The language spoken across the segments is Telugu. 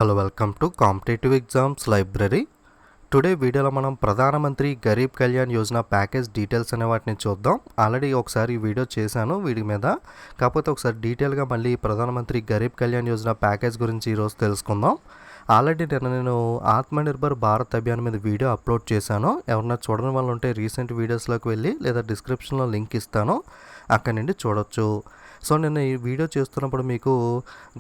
Hello welcome to competitive exams library. Today వీడియోలో మనం ప్రధానమంత్రి గరీబ్ కళ్యాణ్ యోజన ప్యాకేజ్ డీటెయిల్స్ అనే వాటిని చూద్దాం. ఆల్రెడీ ఒకసారి ఈ వీడియో చేశాను వీటి మీద, కాకపోతే ఒకసారి డీటెయిల్గా మళ్ళీ ప్రధానమంత్రి గరీబ్ కళ్యాణ్ యోజన ప్యాకేజ్ గురించి ఈరోజు తెలుసుకుందాం. ఆల్రెడీ నేను ఆత్మనిర్భర్ భారత్ అభియాన్ మీద వీడియో అప్లోడ్ చేశాను. ఎవరన్నా చూడని వాళ్ళు ఉంటే రీసెంట్ వీడియోస్లోకి వెళ్ళి లేదా డిస్క్రిప్షన్లో లింక్ ఇస్తాను, అక్కడి నుండి చూడొచ్చు. సో నేను ఈ వీడియో చేస్తున్నప్పుడు మీకు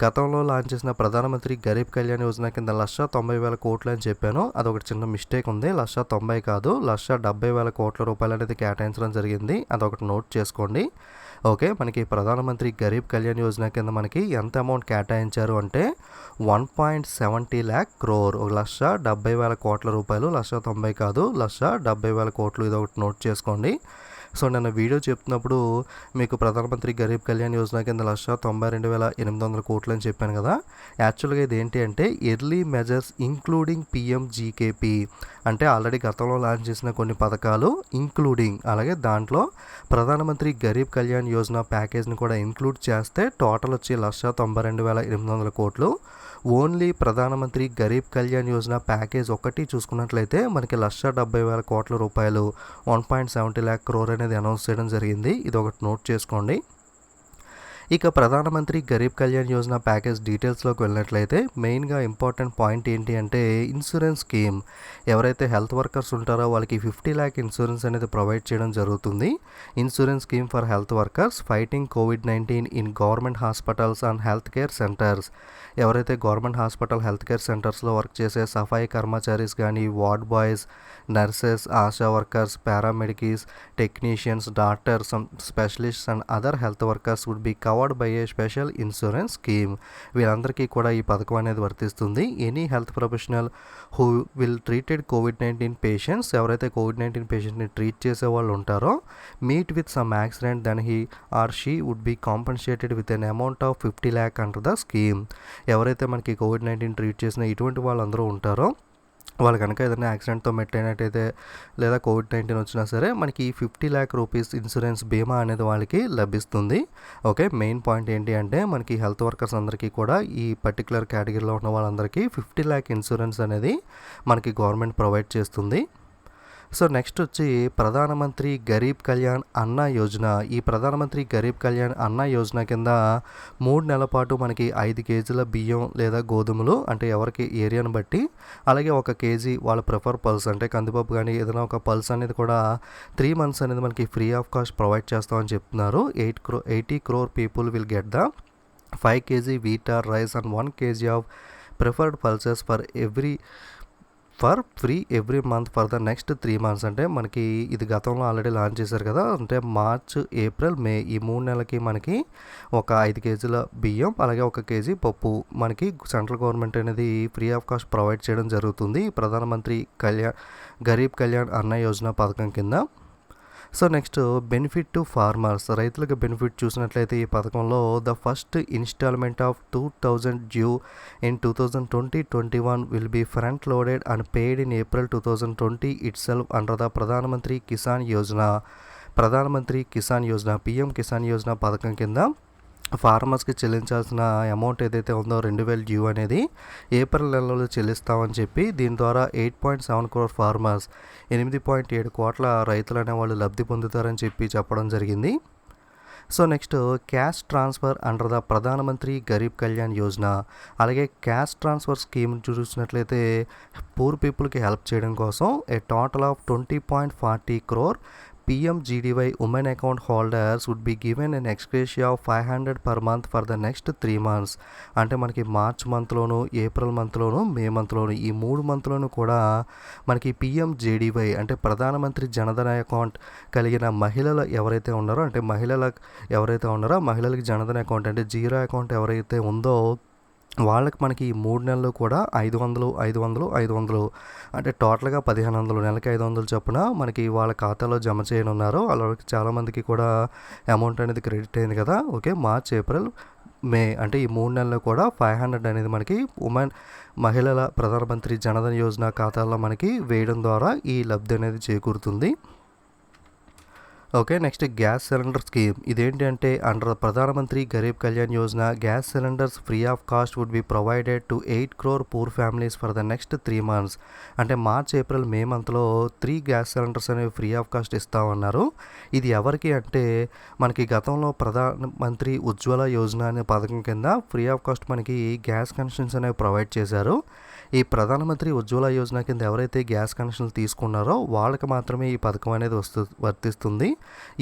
గతంలో లాంచ్ చేసిన ప్రధానమంత్రి గరీబ్ కళ్యాణ్ యోజన కింద 1,90,000 కోట్లు అని చెప్పాను. అదొకటి చిన్న మిస్టేక్ ఉంది. 1,90,000 కాదు, 1,70,000 కోట్ల రూపాయలు అనేది కేటాయించడం జరిగింది. అదొకటి నోట్ చేసుకోండి. ఓకే, మనకి ప్రధానమంత్రి గరీబ్ కళ్యాణ్ యోజన కింద మనకి ఎంత అమౌంట్ కేటాయించారు అంటే 1.70 lakh crore, 1,70,000 కోట్ల రూపాయలు. 1,90,000 కాదు, 1,70,000 కోట్లు. ఇది ఒకటి నోట్ చేసుకోండి. సో నేను వీడియో చెప్తున్నప్పుడు మీకు ప్రధానమంత్రి గరీబ్ కళ్యాణ్ యోజన కింద 1,92,800 కోట్లు అని చెప్పాను కదా. యాక్చువల్గా ఇది ఏంటి అంటే ఎర్లీ మెజర్స్ ఇంక్లూడింగ్ పిఎంజీకేపీ, అంటే ఆల్రెడీ గతంలో లాంచ్ చేసిన కొన్ని పథకాలు ఇంక్లూడింగ్, అలాగే దాంట్లో ప్రధానమంత్రి గరీబ్ కళ్యాణ్ యోజన ప్యాకేజ్ని కూడా ఇంక్లూడ్ చేస్తే టోటల్ వచ్చి 1,92,800 కోట్లు. ఓన్లీ ప్రధానమంత్రి గరీబ్ కళ్యాణ్ యోజన ప్యాకేజ్ ఒకటి చూసుకున్నట్లయితే మనకి 1,70,000 కోట్ల రూపాయలు, 1.70 lakh crore అనేది అనౌన్స్ చేయడం జరిగింది. ఇది ఒకటి నోట్ చేసుకోండి. ఇక ప్రధానమంత్రి గరీబ్ కళ్యాణ్ యోజన ప్యాకేజ్ డీటెయిల్స్లోకి వెళ్ళినట్లయితే మెయిన్గా ఇంపార్టెంట్ పాయింట్ ఏంటి అంటే ఇన్సూరెన్స్ స్కీమ్. ఎవరైతే హెల్త్ వర్కర్స్ ఉంటారో వాళ్ళకి 50 lakh ఇన్సూరెన్స్ అనేది ప్రొవైడ్ చేయడం జరుగుతుంది. Insurance scheme for health workers fighting COVID-19 in government hospitals and health care centres. ఎవరైతే గవర్నమెంట్ హాస్పిటల్ హెల్త్ కేర్ సెంటర్స్లో వర్క్ చేసే సఫాయి కర్మచారీస్ కానీ, ward boys, nurses, ASHA workers, paramedics, technicians, doctors, specialists and other health workers would be covered by a special insurance scheme. వీళ్ళందరికీ కూడా ఈ పథకం అనేది వర్తిస్తుంది. Any health professional who will treated COVID-19 patients, ఎవరైతే COVID-19 పేషెంట్ని ట్రీట్ చేసే వాళ్ళు ఉంటారో, meet with some accident then he or she would be compensated with an amount of 50 lakh under the scheme. ఎవరైతే మనకి COVID-19 ట్రీట్ చేసిన ఇటువంటి వాళ్ళందరూ ఉంటారో వాళ్ళు కనుక ఏదైనా యాక్సిడెంట్తో మెట్ అయినట్టయితే లేదా COVID-19 వచ్చినా సరే మనకి 50 lakh రూపీస్ ఇన్సూరెన్స్ బీమా అనేది వాళ్ళకి లభిస్తుంది. ఓకే, మెయిన్ పాయింట్ ఏంటి అంటే మనకి హెల్త్ వర్కర్స్ అందరికీ కూడా ఈ పర్టికులర్ కేటగిరీలో ఉన్న వాళ్ళందరికీ 50 lakh ఇన్సూరెన్స్ అనేది మనకి గవర్నమెంట్ ప్రొవైడ్ చేస్తుంది. సో నెక్స్ట్ వచ్చి ప్రధానమంత్రి గరీబ్ కళ్యాణ్ అన్న యోజన. ఈ ప్రధానమంత్రి గరీబ్ కళ్యాణ్ అన్న యోజన కింద 3 నెలల పాటు మనకి 5 కేజీల బియ్యం లేదా గోధుమలు, అంటే ఎవరికి ఏరియాను బట్టి, అలాగే 1 కేజీ వాళ్ళ ప్రిఫర్ పల్స్ అంటే కందిపప్పు కానీ ఏదైనా ఒక పల్స్ అనేది కూడా 3 months అనేది మనకి ఫ్రీ ఆఫ్ కాస్ట్ ప్రొవైడ్ చేస్తామని చెప్తున్నారు. 80 crore people will get the 5 kg wheat or rice and 1 kg of preferred pulses free every month for the next 3 months. అంటే మనకి ఇది గతంలో ఆల్రెడీ లాంచ్ చేశారు కదా, అంటే మార్చ్, ఏప్రిల్, మే ఈ 3 నెలలకి మనకి ఒక 5 కేజీల బియ్యం అలాగే 1 కేజీ పప్పు మనకి సెంట్రల్ గవర్నమెంట్ అనేది ఫ్రీ ఆఫ్ కాస్ట్ ప్రొవైడ్ చేయడం జరుగుతుంది ప్రధానమంత్రి గరీబ్ కళ్యాణ్ అన్న యోజన పథకం కింద. So next benefit to farmers, రైతులకు బెనిఫిట్ చూసినట్లయితే ఈ పథకంలో the first installment of 2,000 due in 2020-21 will be front loaded and paid in April 2020 itself under the Pradhan Mantri Kisan Yojana. ప్రధానమంత్రి కిసాన్ యోజన PM కిసాన్ యోజన పథకం కింద ఫార్మర్స్కి చెల్లించాల్సిన అమౌంట్ ఏదైతే ఉందో 2,000 డ్యూ అనేది ఏప్రిల్ నెలలో చెల్లిస్తామని చెప్పి దీని ద్వారా 8.7 crore ఫార్మర్స్, 8.7 కోట్ల రైతులు అనేవాళ్ళు లబ్ధి పొందుతారని చెప్పడం జరిగింది. So next cash transfer under the Pradhan Mantri Garib Kalyan Yojana. అలాగే క్యాష్ ట్రాన్స్ఫర్ స్కీమ్ చూసినట్లయితే పూర్ పీపుల్కి హెల్ప్ చేయడం కోసం a total of 20.40 crore PMGDY women account holders would be given an ex gratia of 500 per month for the next 3 months. అంటే మనకి మార్చ్ మంత్లోను, ఏప్రిల్ మంత్లోను, మే మంత్లోను ఈ 3 monthsలోను కూడా మనకి PMJDY అంటే ప్రధానమంత్రి జనధన అకౌంట్ కలిగిన మహిళలు ఎవరైతే ఉన్నారో, అంటే మహిళలకి జనధన అకౌంట్ అంటే జీరో అకౌంట్ ఎవరైతే ఉందో వాళ్ళకి మనకి ఈ 3 నెలలు కూడా 500 అంటే టోటల్గా 1,500, నెలకి 500 చొప్పున మనకి వాళ్ళ ఖాతాలో జమ చేయనున్నారు. వాళ్ళకి చాలామందికి కూడా అమౌంట్ అనేది క్రెడిట్ అయింది కదా. ఓకే, మార్చ్, ఏప్రిల్, మే అంటే ఈ 3 నెలలు కూడా 500 అనేది మనకి మహిళల ప్రధానమంత్రి జనధన యోజన ఖాతాల్లో మనకి వేయడం ద్వారా ఈ లబ్ధి అనేది చేకూరుతుంది. Okay. Next gas cylinder scheme. ఇదేంటి అంటే under Pradhan Mantri Garib Kalyan Yojana gas cylinders free of cost would be provided to 8 crore poor families for the next 3 months. అంటే మార్చ్, ఏప్రిల్, మే మంత్లో 3 గ్యాస్ సిలిండర్స్ అనేవి ఫ్రీ ఆఫ్ కాస్ట్ ఇస్తామన్నారు. ఇది ఎవరికి అంటే మనకి గతంలో ప్రధానమంత్రి ఉజ్వల యోజన అనే పథకం కింద ఫ్రీ ఆఫ్ కాస్ట్ మనకి గ్యాస్ కనెక్షన్స్ అనేవి ప్రొవైడ్ చేశారు. ఈ ప్రధానమంత్రి ఉజ్వల యోజన కింద ఎవరైతే గ్యాస్ కనెక్షన్లు తీసుకున్నారో వాళ్ళకి మాత్రమే ఈ పథకం అనేది వర్తిస్తుంది.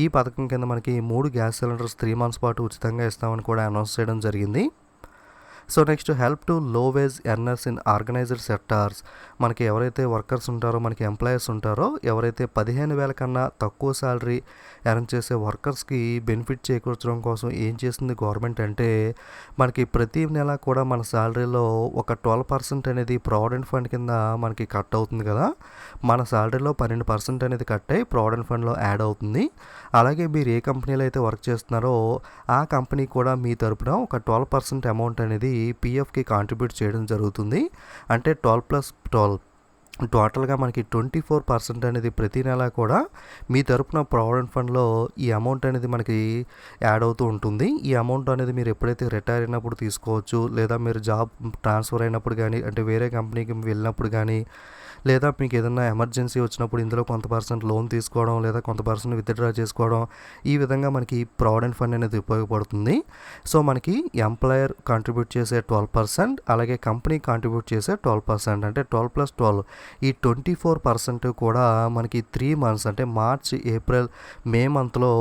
ఈ పథకం కింద మనకి 3 గ్యాస్ సిలిండర్స్ 3 months పాటు ఉచితంగా ఇస్తామని కూడా అనౌన్స్ చేయడం జరిగింది. So next help to low wage earners in organized sectors. మనకి ఎవరైతే వర్కర్స్ ఉంటారో, మనకి ఎంప్లాయీస్ ఉంటారో, ఎవరైతే 15,000 కన్నా తక్కువ శాలరీ ఎర్న్ చేసే వర్కర్స్కి బెనిఫిట్ చేకూర్చడం కోసం ఏం చేస్తుంది గవర్నమెంట్ అంటే మనకి ప్రతి నెల కూడా మన శాలరీలో ఒక 12% అనేది ప్రావిడెంట్ ఫండ్ కింద మనకి కట్ అవుతుంది కదా. మన శాలరీలో 12% అనేది కట్ అయ్యి ప్రావిడెంట్ ఫండ్లో యాడ్ అవుతుంది. అలాగే మీరు ఏ కంపెనీలో అయితే వర్క్ చేస్తున్నారో ఆ కంపెనీ కూడా మీ తరపున ఒక 12% అమౌంట్ అనేది పీఎఫ్కి కాంట్రిబ్యూట్ చేయడం జరుగుతుంది. అంటే 12+12 టోటల్గా మనకి 24% అనేది ప్రతి నెల కూడా మీ తరపున ప్రావిడెంట్ ఫండ్లో ఈ అమౌంట్ అనేది మనకి యాడ్ అవుతూ ఉంటుంది. ఈ అమౌంట్ అనేది మీరు ఎప్పుడైతే రిటైర్ అయినప్పుడు తీసుకోవచ్చు, లేదా మీరు జాబ్ ట్రాన్స్ఫర్ అయినప్పుడు కానీ, అంటే వేరే కంపెనీకి వెళ్ళినప్పుడు కానీ, లేదా మీకు ఏదైనా ఎమర్జెన్సీ వచ్చినప్పుడు ఇందులో కొంత పర్సెంట్ లోన్ తీసుకోవడం, లేదా కొంత పర్సెంట్ విత్డ్రా చేసుకోవడం, ఈ విధంగా మనకి ప్రావిడెంట్ ఫండ్ అనేది ఉపయోగపడుతుంది. సో మనకి ఎంప్లాయర్ కాంట్రిబ్యూట్ చేసే 12%, అలాగే కంపెనీ కాంట్రిబ్యూట్ చేసే 12%, అంటే 12+12 ఈ 24% కూడా మనకి 3 months అంటే మార్చ్, ఏప్రిల్, మే మంత్లో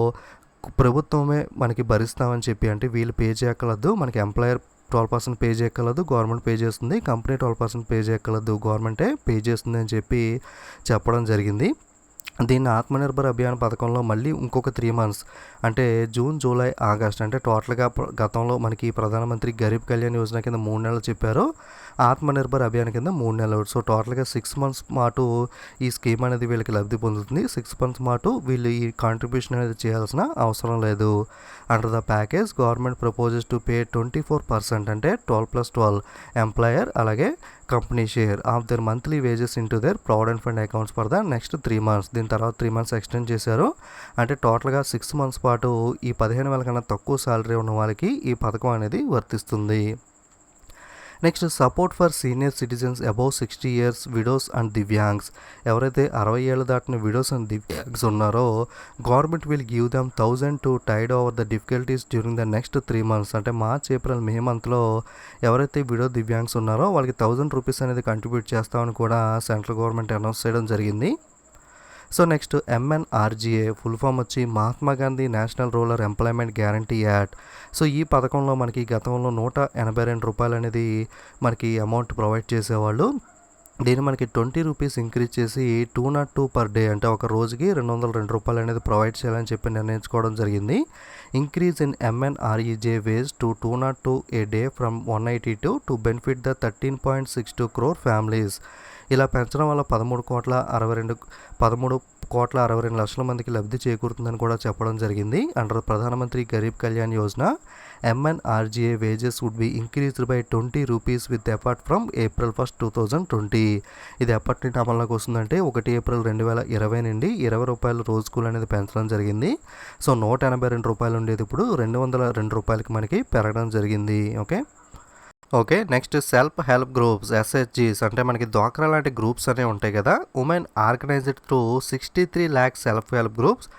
ప్రభుత్వమే మనకి భరిస్తామని చెప్పి, అంటే వీళ్ళు పే చేయక్కర్లేదు, మనకి ఎంప్లాయర్ 12% పే చేయక్కర్లేదు, గవర్నమెంట్ పే చేస్తుంది. కంపెనీ 12% పే చేయక్కర్లేదు, గవర్నమెంటే పే చేస్తుంది అని చెప్పి చెప్పడం జరిగింది. దీన్ని ఆత్మనిర్భర్ అభియాన్ పథకంలో మళ్ళీ ఇంకొక 3 months అంటే జూన్, జూలై, ఆగస్ట్, అంటే టోటల్గా గతంలో మనకి ప్రధానమంత్రి గరీబ్ కళ్యాణ్ యోజన కింద 3 నెలలు చెప్పారు, ఆత్మనిర్భర్ అభియాన్ కింద 3 నెలలు. సో టోటల్గా 6 months పాటు ఈ స్కీమ్ అనేది వీళ్ళకి లబ్ధి పొందుతుంది. 6 months పాటు వీళ్ళు ఈ కాంట్రిబ్యూషన్ అనేది చేయాల్సిన అవసరం లేదు. Under the package government proposes to pay 24% అంటే 12+12 ఎంప్లాయర్ అలాగే company share of their monthly wages into there provident fund accounts for the next 3 months. దీని తర్వాత 3 months ఎక్స్టెండ్ చేశారు. అంటే టోటల్గా 6 months పాటు ఈ 15,000 కన్నా తక్కువ శాలరీ ఉన్న వాళ్ళకి ఈ పథకం అనేది వర్తిస్తుంది. Next support for senior citizens above 60 years widows and divyangs. ఎవరైతే 60 ఏళ్ళు దాటిన విడోస్ అండ్ దివ్యాంగ్స్ ఉన్నారో government will give them 1,000 to tide over the difficulties during the next 3 months. అంటే మార్చ్, ఏప్రిల్, మే మంత్లో ఎవరైతే విడో దివ్యాంగ్స్ ఉన్నారో వాళ్ళకి 1,000 రూపీస్ అనేది కంట్రిబ్యూట్ చేస్తామని కూడా సెంట్రల్ గవర్నమెంట్ అనౌన్స్ చేయడం జరిగింది. So next MNRGA full form వచ్చి Mahatma Gandhi national rural employment guarantee act. So ఈ పథకంలో మనకి గతంలో 182 రూపాయలు అనేది మనకి అమౌంట్ ప్రొవైడ్ చేసేవాళ్ళు. దీన్ని మనకి 20 రూపీస్ ఇంక్రీజ్ చేసి 202 per day అంటే ఒక రోజుకి 202 రూపాయలు అనేది ప్రొవైడ్ చేయాలని చెప్పి నిర్ణయించుకోవడం జరిగింది. Increase in MNREJ wage to 202 a day from 182 to benefit the 13.62 crore families. ఇలా పెంచడం వల్ల 13,62 లక్షల మందికి లబ్ధి చేకూరుతుందని కూడా చెప్పడం జరిగింది. Under Pradhan Mantri Garib Kalyan Yojana MNRGA wages would be increased by 20 rupees with effort from April 1, 2020. ఇది ఎప్పటి నుండి అమల్లోకి వస్తుందంటే 1 ఏప్రిల్ 2020 నుండి 20 రూపాయలు రోజు కూలి అనేది పెంచడం జరిగింది. సో 182 రూపాయలు ఉండేది ఇప్పుడు 202 రూపాయలకి మనకి పెరగడం జరిగింది. Okay next self help groups SHGs అంటే మనకి డ్వాక్రా లాంటి గ్రూప్స్ అనేవి ఉంటాయి కదా. Women organized through 63 lakhs self help groups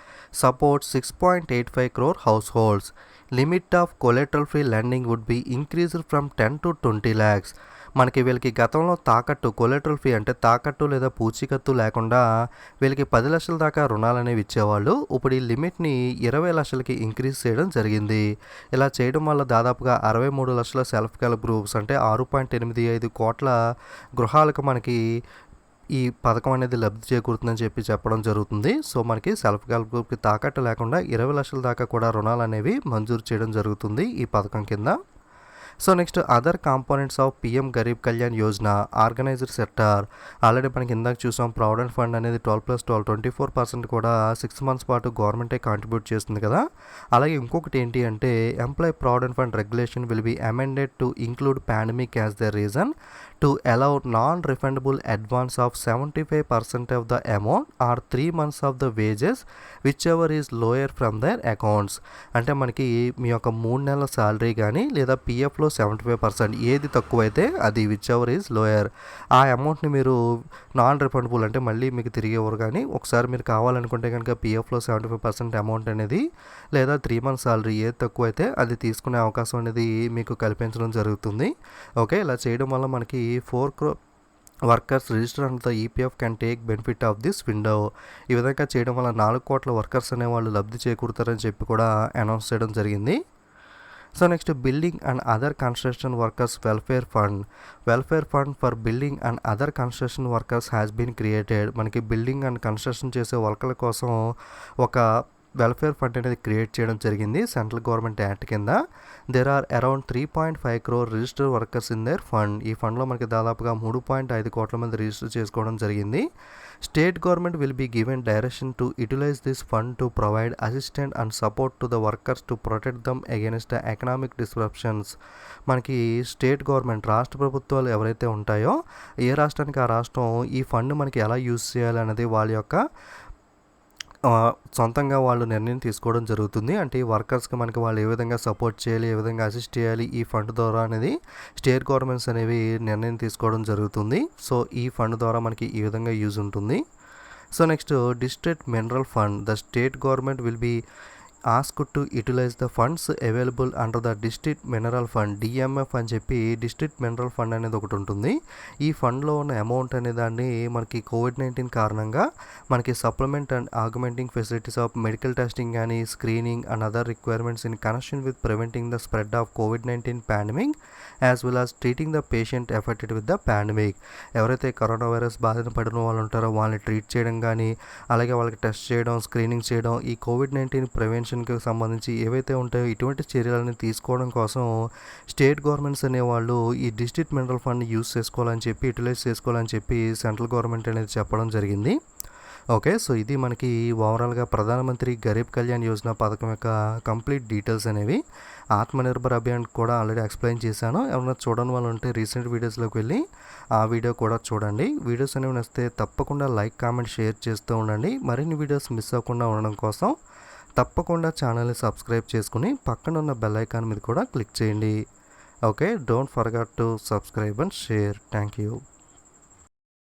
support 6.85 crore households. Limit of collateral free lending would be increased from 10 to 20 lakhs. మనకి వీళ్ళకి గతంలో తాకట్టు కొలెటరల్ ఫీ అంటే తాకట్టు లేదా పూచీకత్తు లేకుండా వీళ్ళకి 10 లక్షల దాకా రుణాలు అనేవి ఇచ్చేవాళ్ళు. ఇప్పుడు ఈ లిమిట్ని 20 లక్షలకి ఇంక్రీజ్ చేయడం జరిగింది. ఇలా చేయడం వల్ల దాదాపుగా 63 లక్షల సెల్ఫ్ హెల్ప్ గ్రూప్స్ అంటే 6.85 కోట్ల గృహాలకు మనకి ఈ పథకం అనేది లబ్ధి చేకూరుతుందని చెప్పడం జరుగుతుంది. సో మనకి సెల్ఫ్ హెల్ప్ గ్రూప్కి తాకట్టు లేకుండా 20 లక్షల దాకా కూడా రుణాలు అనేవి మంజూరు చేయడం జరుగుతుంది ఈ పథకం కింద. So next other components of PM Garib Kalyan Yojana organised sector. Already మనకి ఇందాక చూసాం ప్రావిడెంట్ ఫండ్ అనేది 12+12 24% కూడా 6 months పాటు గవర్నమెంటే కాంట్రిబ్యూట్ చేస్తుంది కదా. అలాగే ఇంకొకటి ఏంటి అంటే employee provident fund regulation will be amended to include pandemic as the reason to allow non-refundable advance of 75% of the amount or 3 months of the wages whichever is lower from their accounts. అంటే మనకి మీ యొక్క 3 నెలల శాలరీ కానీ లేదా పిఎఫ్లో 75% ఏది తక్కువైతే అది విచెవర్ ఈజ్ లోయర్, ఆ అమౌంట్ని మీరు నాన్ రిఫండబుల్ అంటే మళ్ళీ మీకు తిరిగి ఇవ్వరు, కానీ ఒకసారి మీరు కావాలనుకుంటే కనుక పిఎఫ్లో 75% అమౌంట్ అనేది లేదా 3 మంత్స్ శాలరీ ఏది తక్కువైతే అది తీసుకునే అవకాశం అనేది మీకు కల్పించడం జరుగుతుంది. ఓకే, ఇలా చేయడం వల్ల మనకి 4 crore workers register and the EPF can take benefit of this window. ఈ విధంగా చేయడం వల్ల 4 కోట్ల వర్కర్స్ అనేవాళ్ళు లబ్ధి చేకూరుతారని చెప్పి కూడా అనౌన్స్ చేయడం జరిగింది. So next building and other construction workers welfare fund for building and other construction workers has been created. మనకి బిల్డింగ్ అండ్ కన్స్ట్రక్షన్ చేసే వర్కర్ల కోసం ఒక వెల్ఫేర్ ఫండ్ అనేది క్రియేట్ చేయడం జరిగింది సెంట్రల్ గవర్నమెంట్ యాక్ట్ కింద. There are around 3.5 crore register workers in their fund. ఈ ఫండ్లో మనకి దాదాపుగా 3.5 కోట్ల మంది రిజిస్టర్ చేసుకోవడం జరిగింది. State government will be given direction to utilize this fund to provide assistant and support to the workers to protect them against the economic disruptions. మనకి స్టేట్ గవర్నమెంట్ రాష్ట్ర ప్రభుత్వాలు ఎవరైతే ఉంటాయో ఏ రాష్ట్రానికి ఆ రాష్ట్రం ఈ ఫండ్ మనకి ఎలా యూజ్ చేయాలి అనేది వాళ్ళ యొక్క సొంతంగా వాళ్ళు నిర్ణయం తీసుకోవడం జరుగుతుంది. అంటే ఈ వర్కర్స్కి మనకి వాళ్ళు ఏ విధంగా సపోర్ట్ చేయాలి, ఏ విధంగా అసిస్ట్ చేయాలి ఈ ఫండ్ ద్వారా అనేది స్టేట్ గవర్నమెంట్స్ అనేవి నిర్ణయం తీసుకోవడం జరుగుతుంది. సో ఈ ఫండ్ ద్వారా మనకి ఈ విధంగా యూజ్ ఉంటుంది. So next district mineral fund. The state government will be asked to utilize the funds available under the district mineral fund DMF అని చెప్పి డిస్ట్రిక్ట్ మినరల్ ఫండ్ అనేది ఒకటి ఉంటుంది. ఈ ఫండ్లో ఉన్న అమౌంట్ అనే దాన్ని మనకి కోవిడ్-19 కారణంగా మనకి supplement and augmenting facilities of medical testing కానీ screening and other requirements in connection with preventing the spread of కోవిడ్-19 pandemic as well as treating the patient affected with the pandemic. ఎవరైతే కరోనా వైరస్ బాధిన పడిన వాళ్ళు ఉంటారో వాళ్ళని ట్రీట్ చేయడం కానీ అలాగే వాళ్ళకి టెస్ట్ చేయడం, స్క్రీనింగ్ చేయడం, ఈ కోవిడ్-19 ప్రివెన్షన్కి సంబంధించి ఏవైతే ఉంటాయో ఇటువంటి చర్యలను తీసుకోవడం కోసం స్టేట్ గవర్నమెంట్స్ అనేవాళ్ళు ఈ డిస్ట్రిక్ట్ మినరల్ ఫండ్ యూజ్ చేసుకోవాలని చెప్పి యూటిలైజ్ చేసుకోవాలని చెప్పి సెంట్రల్ గవర్నమెంట్ అనేది చెప్పడం జరిగింది. ఓకే, సో ఇది మనకి ఓవరాల్గా ప్రధానమంత్రి గరీబ్ కళ్యాణ్ యోజన పథకం యొక్క కంప్లీట్ డీటెయిల్స్ అనేవి. ఆత్మనిర్భర్ అభియాన్ కూడా ఆల్రెడీ ఎక్స్ప్లెయిన్ చేశాను. ఎవరైనా చూడని వాళ్ళు ఉంటే రీసెంట్ వీడియోస్లోకి వెళ్ళి ఆ వీడియో కూడా చూడండి. వీడియోస్ అనేవి నచ్చితే తప్పకుండా లైక్, కామెంట్, షేర్ చేస్తూ ఉండండి. మరిన్ని వీడియోస్ మిస్ అవ్వకుండా ఉండడం కోసం తప్పకుండా ఛానల్ని సబ్స్క్రైబ్ చేసుకుని పక్కన ఉన్న బెల్ ఐకాన్ మీద కూడా క్లిక్ చేయండి. Okay, don't forget to subscribe and share. Thank you.